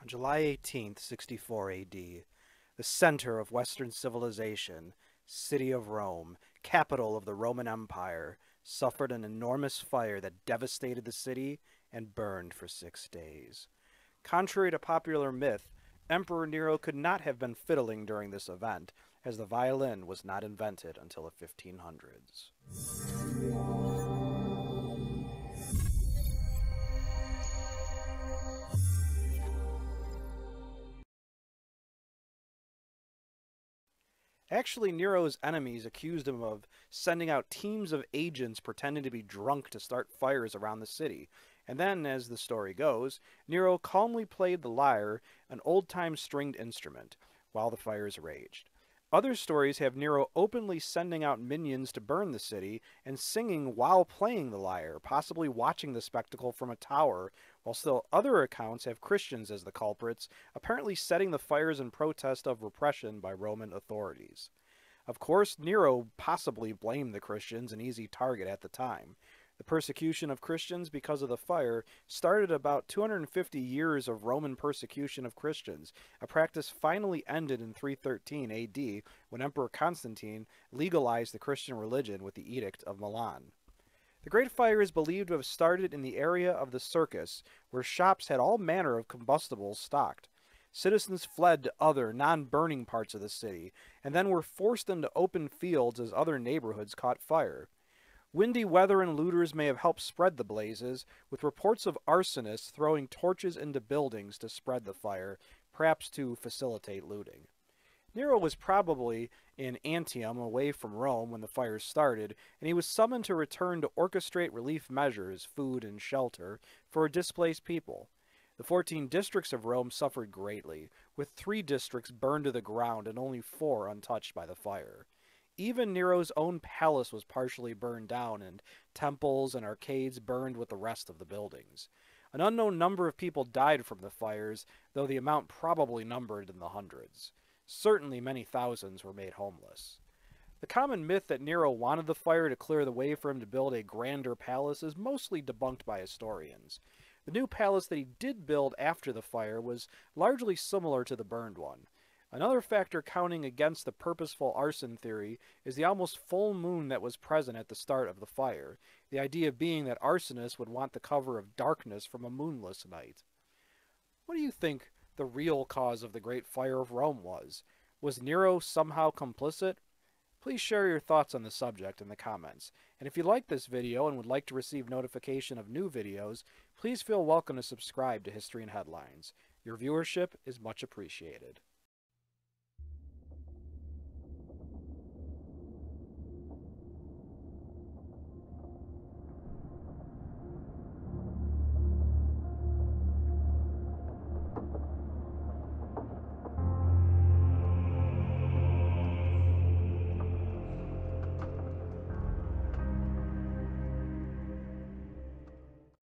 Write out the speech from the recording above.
On July 18th, 64 AD, the center of Western civilization, city of Rome, capital of the Roman Empire, suffered an enormous fire that devastated the city and burned for 6 days. Contrary to popular myth, Emperor Nero could not have been fiddling during this event, as the violin was not invented until the 1500s. Actually, Nero's enemies accused him of sending out teams of agents pretending to be drunk to start fires around the city. And then, as the story goes, Nero calmly played the lyre, an old-time stringed instrument, while the fires raged. Other stories have Nero openly sending out minions to burn the city and singing while playing the lyre, possibly watching the spectacle from a tower, while still other accounts have Christians as the culprits, apparently setting the fires in protest of repression by Roman authorities. Of course, Nero possibly blamed the Christians, an easy target at the time. The persecution of Christians because of the fire started about 250 years of Roman persecution of Christians. A practice finally ended in 313 AD when Emperor Constantine legalized the Christian religion with the Edict of Milan. The Great Fire is believed to have started in the area of the circus, where shops had all manner of combustibles stocked. Citizens fled to other, non-burning parts of the city, and then were forced into open fields as other neighborhoods caught fire. Windy weather and looters may have helped spread the blazes, with reports of arsonists throwing torches into buildings to spread the fire, perhaps to facilitate looting. Nero was probably in Antium, away from Rome, when the fires started, and he was summoned to return to orchestrate relief measures, food and shelter, for displaced people. The 14 districts of Rome suffered greatly, with 3 districts burned to the ground and only 4 untouched by the fire. Even Nero's own palace was partially burned down, and temples and arcades burned with the rest of the buildings. An unknown number of people died from the fires, though the amount probably numbered in the hundreds. Certainly many thousands were made homeless. The common myth that Nero wanted the fire to clear the way for him to build a grander palace is mostly debunked by historians. The new palace that he did build after the fire was largely similar to the burned one. Another factor counting against the purposeful arson theory is the almost full moon that was present at the start of the fire, the idea being that arsonists would want the cover of darkness from a moonless night. What do you think the real cause of the Great Fire of Rome was? Was Nero somehow complicit? Please share your thoughts on the subject in the comments. And if you like this video and would like to receive notification of new videos, please feel welcome to subscribe to History in Headlines. Your viewership is much appreciated.